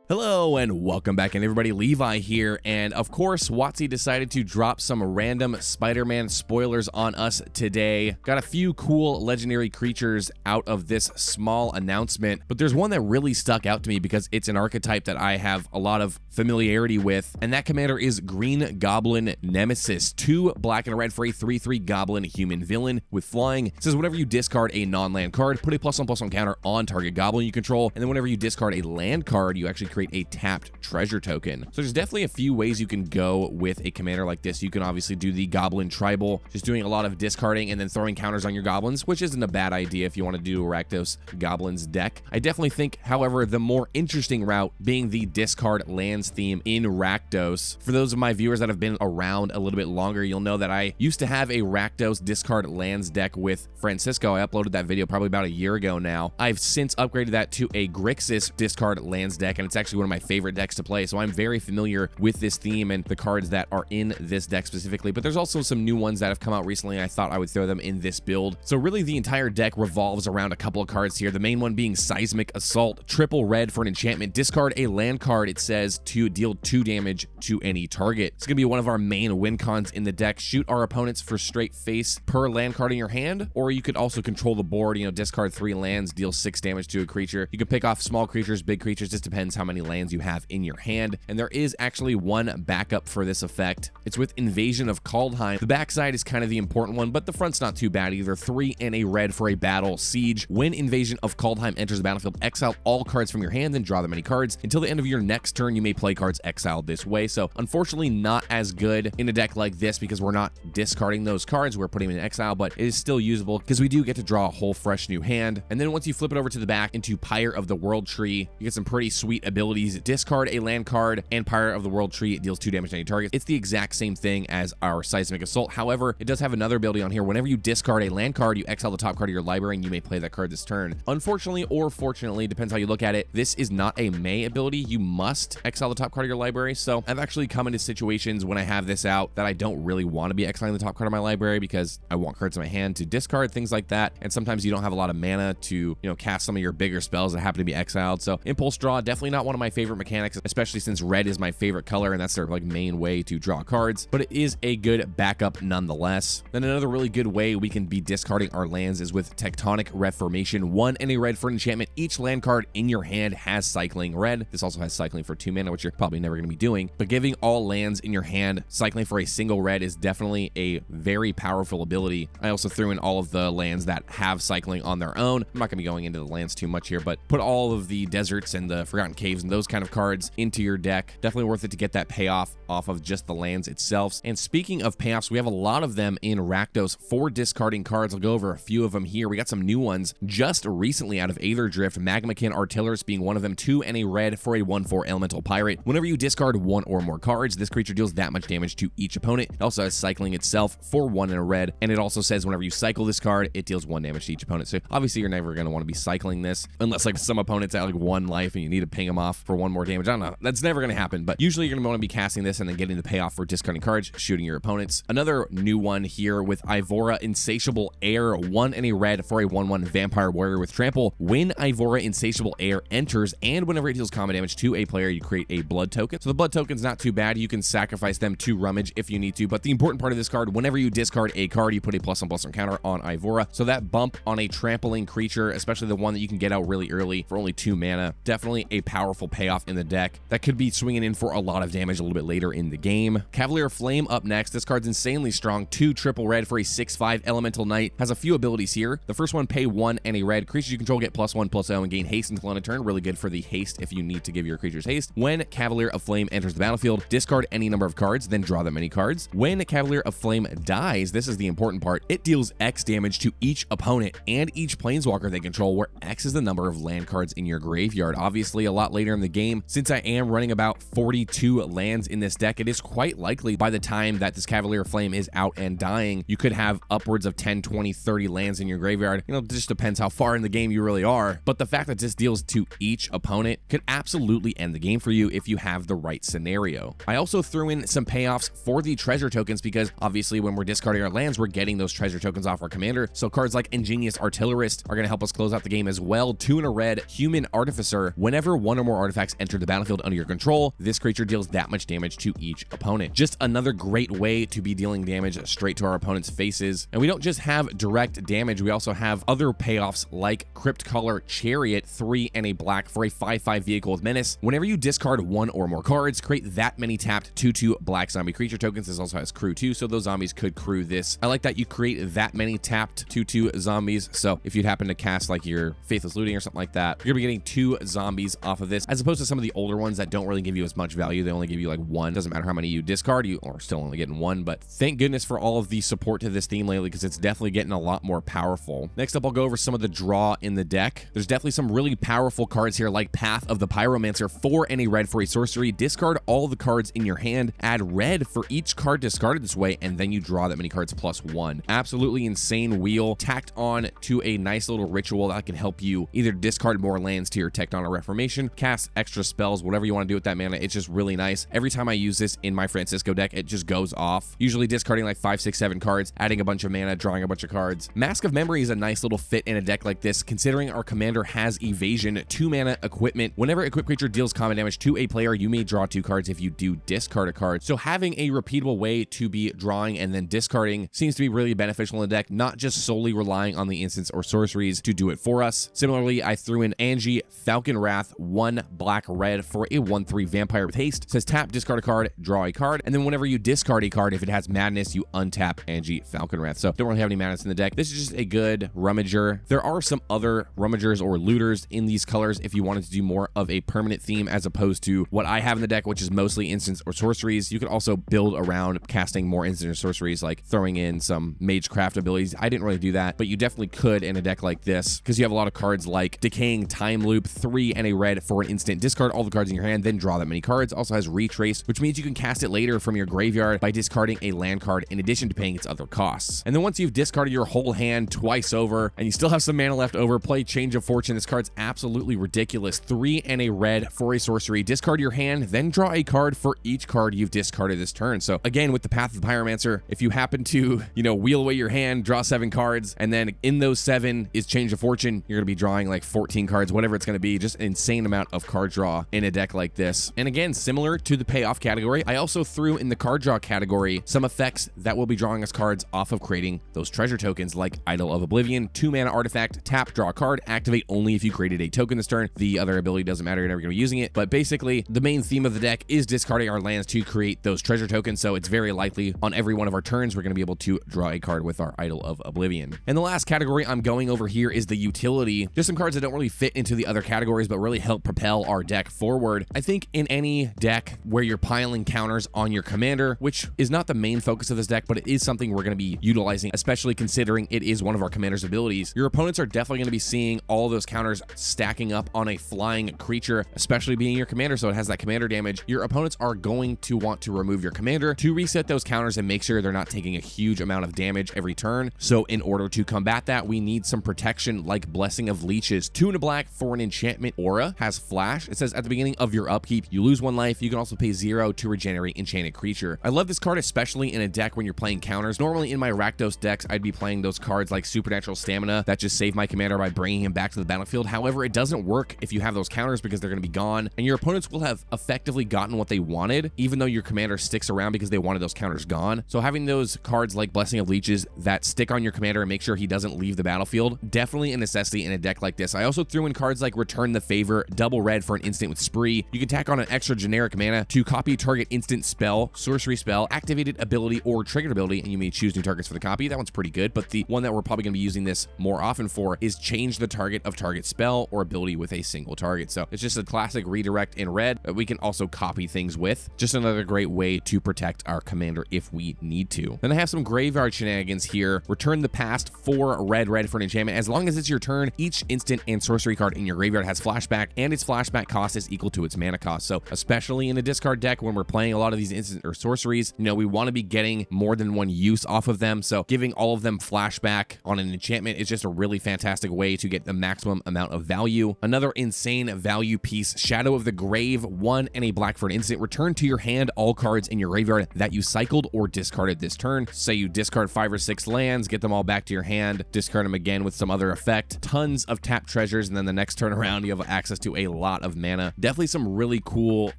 Hello and welcome back, and everybody, Levi here, and of course WotC decided to drop some random Spider-Man spoilers on us today. Got a few cool legendary creatures out of this small announcement, but there's one that really stuck out to me because it's an archetype that I have a lot of familiarity with, and that commander is Green Goblin Nemesis. 2 black and a red for a 3/3 Goblin human villain with flying. It says whenever you discard a non-land card, put a +1/+1 counter on target Goblin you control, and then whenever you discard a land card, you actually create a tapped treasure token. So there's definitely a few ways you can go with a commander like this. You can obviously do the Goblin Tribal, just doing a lot of discarding and then throwing counters on your Goblins, which isn't a bad idea if you want to do a Rakdos Goblins deck. I definitely think, however, the more interesting route being the discard lands theme in Rakdos. For those of my viewers that have been around a little bit longer, you'll know that I used to have a Rakdos discard lands deck with Francisco. I uploaded that video probably about a year ago now. I've since upgraded that to a Grixis discard lands deck, and it's actually one of my favorite decks to play, so I'm very familiar with this theme and the cards that are in this deck specifically. But there's also some new ones that have come out recently, and I thought I would throw them in this build. So really the entire deck revolves around a couple of cards here, the main one being Seismic Assault. Triple red for an enchantment. Discard a land card, it says, to deal 2 damage to any target. It's gonna be one of our main win cons in the deck. Shoot our opponents for straight face per land card in your hand, or you could also control the board, discard 3 lands, deal 6 damage to a creature. You can pick off small creatures, big creatures, just depends how many lands you have in your hand. And there is actually one backup for this effect. It's with Invasion of Kaldheim. The backside is kind of the important one, but the front's not too bad either. 3 and a red for a battle siege. When Invasion of Kaldheim enters the battlefield, exile all cards from your hand, then draw that many cards. Until the end of your next turn, you may play cards exiled this way. So unfortunately not as good in a deck like this because we're not discarding those cards, we're putting them in exile, but it is still usable because we do get to draw a whole fresh new hand. And then once you flip it over to the back into Pyre of the World Tree, you get some pretty sweet abilities. Discard a land card, and Pyre of the World Tree, it deals 2 damage to any target. It's the exact same thing as our Seismic Assault. However, it does have another ability on here. Whenever you discard a land card, you exile the top card of your library and you may play that card this turn. Unfortunately, or fortunately, depends how you look at it, this is not a may ability. You must exile the top card of your library. So I've actually come into situations when I have this out that I don't really want to be exiling the top card of my library because I want cards in my hand to discard, things like that. And sometimes you don't have a lot of mana to, cast some of your bigger spells that happen to be exiled. So Impulse Draw, definitely not one of my favorite mechanics, especially since red is my favorite color and that's their main way to draw cards, but it is a good backup nonetheless. Then another really good way we can be discarding our lands is with Tectonic Reformation. 1 and a red for an enchantment. Each land card in your hand has cycling red. This also has cycling for 2 mana, which you're probably never going to be doing, but giving all lands in your hand cycling for a single red is definitely a very powerful ability. I also threw in all of the lands that have cycling on their own. I'm not going to be going into the lands too much here, but put all of the deserts and the Forgotten Caves and those kind of cards into your deck. Definitely worth it to get that payoff off of just the lands itself. And speaking of payoffs, we have a lot of them in Rakdos for discarding cards. I'll go over a few of them here. We got some new ones just recently out of Aether Drift. Magmakin Artilleris being one of them. 2 and a red for a 1/4 Elemental Pirate. Whenever you discard 1 or more cards, this creature deals that much damage to each opponent. It also has cycling itself for 1 and a red, and it also says whenever you cycle this card, it deals 1 damage to each opponent. So obviously you're never going to want to be cycling this unless some opponent's at 1 life and you need to ping them off for 1 more damage. I don't know. That's never going to happen, but usually you're going to want to be casting this and then getting the payoff for discarding cards, shooting your opponents. Another new one here with Ivora Insatiable Air. 1 and a red for a 1/1 Vampire Warrior with Trample. When Ivora Insatiable Air enters and whenever it deals combat damage to a player, you create a blood token. So the blood token's not too bad. You can sacrifice them to Rummage if you need to, but the important part of this card, whenever you discard a card, you put a +1/+1 counter on Ivora. So that bump on a trampling creature, especially the one that you can get out really early for only 2 mana, definitely a powerful payoff in the deck that could be swinging in for a lot of damage a little bit later in the game. Cavalier Flame up next. This card's insanely strong. 2 triple red for a 6/5 Elemental Knight. Has a few abilities here. The first one, pay 1 and a red. Creatures you control get +1/+0 and gain haste until end of turn. Really good for the haste if you need to give your creatures haste. When Cavalier of Flame enters the battlefield, discard any number of cards, then draw that many cards. When Cavalier of Flame dies, this is the important part, it deals X damage to each opponent and each planeswalker they control, where X is the number of land cards in your graveyard. Obviously, a lot later in the game, since I am running about 42 lands in this deck, it is quite likely by the time that this Cavalier of Flame is out and dying, you could have upwards of 10, 20, 30 lands in your graveyard. It just depends how far in the game you really are. But the fact that this deals to each opponent could absolutely end the game for you if you have the right scenario. I also threw in some payoffs for the treasure tokens because obviously when we're discarding our lands, we're getting those treasure tokens off our commander. So cards like Ingenious Artillerist are going to help us close out the game as well. 2 and a red Human Artificer. Whenever 1 or more more artifacts enter the battlefield under your control, this creature deals that much damage to each opponent. Just another great way to be dealing damage straight to our opponent's faces. And we don't just have direct damage, we also have other payoffs like Crypt Color Chariot, 3 and a black for a 5/5 vehicle with menace. Whenever you discard 1 or more cards, create that many tapped 2/2 black zombie creature tokens. This also has crew too, so those zombies could crew this. I like that you create that many tapped 2/2 zombies, so if you'd happen to cast like your Faithless Looting or something like that, you're gonna be getting 2 zombies off of this, as opposed to some of the older ones that don't really give you as much value. They only give you like 1. Doesn't matter how many you discard, you are still only getting 1, but thank goodness for all of the support to this theme lately, because it's definitely getting a lot more powerful. Next up, I'll go over some of the draw in the deck. There's definitely some really powerful cards here, like Path of the Pyromancer, 4 and a red for a sorcery. Discard all the cards in your hand, add red for each card discarded this way, and then you draw that many cards +1. Absolutely insane wheel, tacked on to a nice little ritual that can help you either discard more lands to your Tecton or Reformation, cast extra spells, whatever you want to do with that mana. It's just really nice. Every time I use this in my Francisco deck, it just goes off. Usually discarding like 5, 6, 7 cards, adding a bunch of mana, drawing a bunch of cards. Mask of Memory is a nice little fit in a deck like this, considering our commander has evasion, 2 mana equipment. Whenever equipped creature deals combat damage to a player, you may draw 2 cards if you do discard a card. So having a repeatable way to be drawing and then discarding seems to be really beneficial in the deck, not just solely relying on the instants or sorceries to do it for us. Similarly, I threw in Angie, Falcon Wrath, 1 black red for a 1/3 vampire with haste. It says tap, discard a card, draw a card, and then whenever you discard a card, if it has madness, you untap Angie, Falcon Wrath. So don't really have any madness in the deck. This is just a good rummager. There are some other rummagers or looters in these colors if you wanted to do more of a permanent theme as opposed to what I have in the deck, which is mostly instants or sorceries. You could also build around casting more instants or sorceries, like throwing in some magecraft abilities. I didn't really do that, but you definitely could in a deck like this, because you have a lot of cards like Decaying Time Loop, 3 and a red for an instant. Discard all the cards in your hand, then draw that many cards. Also has Retrace, which means you can cast it later from your graveyard by discarding a land card in addition to paying its other costs. And then once you've discarded your whole hand twice over and you still have some mana left over, play Change of Fortune. This card's absolutely ridiculous. 3 and a red for a sorcery. Discard your hand, then draw a card for each card you've discarded this turn. So again, with the Path of the Pyromancer, if you happen to, wheel away your hand, draw 7 cards, and then in those 7 is Change of Fortune, you're going to be drawing like 14 cards, whatever it's going to be. Just an insane amount of card draw in a deck like this. And again, similar to the payoff category, I also threw in the card draw category some effects that will be drawing us cards off of creating those treasure tokens, like Idol of Oblivion, 2 mana artifact, tap, draw a card, activate only if you created a token this turn. The other ability doesn't matter, you're never going to be using it. But basically, the main theme of the deck is discarding our lands to create those treasure tokens, so it's very likely on every one of our turns, we're going to be able to draw a card with our Idol of Oblivion. And the last category I'm going over here is the utility. Just some cards that don't really fit into the other categories, but really help propel our deck forward. I think in any deck where you're piling counters on your commander, which is not the main focus of this deck, but it is something we're going to be utilizing, especially considering it is one of our commander's abilities, your opponents are definitely going to be seeing all those counters stacking up on a flying creature, especially being your commander, so it has that commander damage. Your opponents are going to want to remove your commander to reset those counters and make sure they're not taking a huge amount of damage every turn. So in order to combat that, we need some protection like Blessing of Leeches. 2 and a black for an enchantment aura, has flash. It says at the beginning of your upkeep, you lose 1 life. You can also pay 0 to regenerate enchanted creature. I love this card, especially in a deck when you're playing counters. Normally in my Rakdos decks, I'd be playing those cards like Supernatural Stamina that just save my commander by bringing him back to the battlefield. However, it doesn't work if you have those counters because they're going to be gone, and your opponents will have effectively gotten what they wanted, even though your commander sticks around because they wanted those counters gone. So having those cards like Blessing of Leeches that stick on your commander and make sure he doesn't leave the battlefield, definitely a necessity in a deck like this. I also threw in cards like Return the Favor, double red for an instant with Spree. You can tack on an extra generic mana to copy target instant spell, sorcery spell, activated ability, or triggered ability, and you may choose new targets for the copy. That one's pretty good, but the one that we're probably going to be using this more often for is change the target of target spell or ability with a single target. So it's just a classic redirect in red that we can also copy things with. Just another great way to protect our commander if we need to. Then I have some graveyard shenanigans here. Return the Past, 4 red for an enchantment. As long as it's your turn, each instant and sorcery card in your graveyard has flashback, and its flashback cost is equal to its mana cost. So especially in a discard deck when we're playing a lot of these instant or sorceries, we want to be getting more than one use off of them. So giving all of them flashback on an enchantment is just a really fantastic way to get the maximum amount of value. Another insane value piece, Shadow of the Grave, 1 and a black for an instant. Return to your hand all cards in your graveyard that you cycled or discarded this turn. Say you discard 5 or 6 lands, get them all back to your hand, discard them again with some other effect. Tons of tap treasures, and then the next turn around, you have access to a lot of mana. Definitely some really cool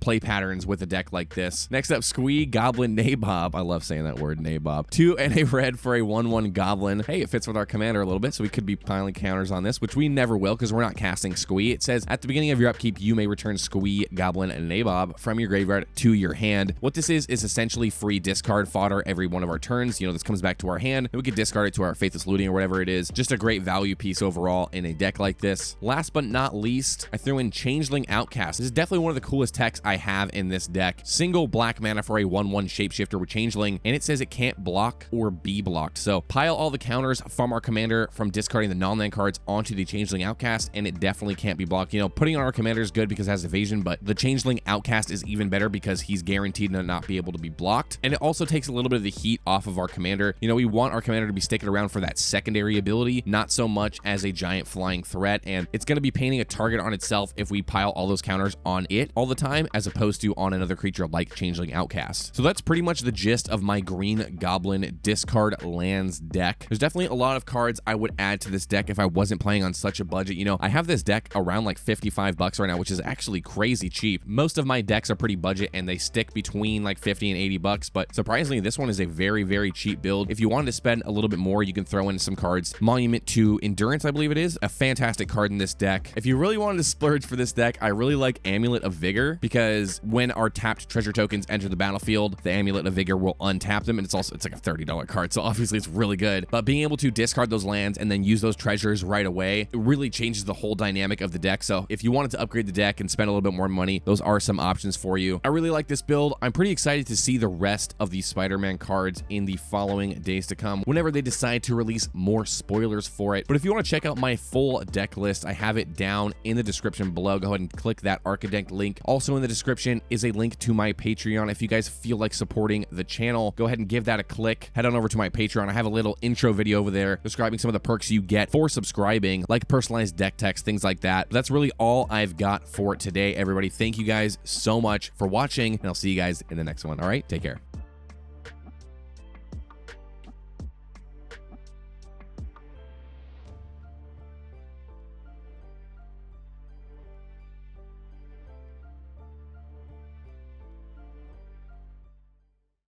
play patterns with a deck like this. Next up, Squee, Goblin, Nabob. I love saying that word, Nabob. 2 and a red for a 1/1 Goblin. Hey, it fits with our commander a little bit, so we could be piling counters on this, which we never will because we're not casting Squee. It says at the beginning of your upkeep, you may return Squee, Goblin, and Nabob from your graveyard to your hand. What this is essentially free discard fodder every one of our turns. You know, this comes back to our hand, and we could discard it to our Faithless Looting or whatever it is. Just a great value piece overall in a deck like this. Last but not least, I threw in Changeling Outcast. This is definitely one of the coolest techs I have in this deck. Single black mana for a 1/1 shapeshifter with Changeling, and it says it can't block or be blocked. So pile all the counters from our commander from discarding the non-land cards onto the Changeling Outcast, and it definitely can't be blocked. You know, putting on our commander is good because it has evasion, but the Changeling Outcast is even better because he's guaranteed to not be able to be blocked. And it also takes a little bit of the heat off of our commander. You know, we want our commander to be sticking around for that secondary ability, not so much as a giant flying threat, and it's going to be painting a target on itself if we pile all those counters on it all the time, as opposed to on another creature like Changeling Outcast. So that's pretty much the gist of my Green Goblin discard lands deck. There's definitely a lot of cards I would add to this deck if I wasn't playing on such a budget. You know, I have this deck around like 55 bucks right now, which is actually crazy cheap. Most of my decks are pretty budget and they stick between like 50 and 80 bucks, but surprisingly, this one is a very, very cheap build. If you wanted to spend a little bit more, you can throw in some cards. Monument to Endurance, I believe it is, a fantastic card in this deck. If you really wanted to splurge for this deck, I really like Amulet of Vigor, because when our tapped treasure tokens enter the battlefield, the Amulet of Vigor will untap them, and it's like a $30 card, so obviously it's really good. But being able to discard those lands and then use those treasures right away, it really changes the whole dynamic of the deck. So if you wanted to upgrade the deck and spend a little bit more money, those are some options for you. I really like this build. I'm pretty excited to see the rest of these Spider-Man cards in the following days to come, whenever they decide to release more spoilers for it. But if you want to check out my full deck list, I have it down in the description below. Go ahead and click that Archetype link. Also in the description is a link to my Patreon. If you guys feel like supporting the channel, go ahead and give that a click. Head on over to my Patreon. I have a little intro video over there describing some of the perks you get for subscribing, like personalized deck text, things like that. But that's really all I've got for today, everybody. Thank you guys so much for watching, and I'll see you guys in the next one. All right, take care.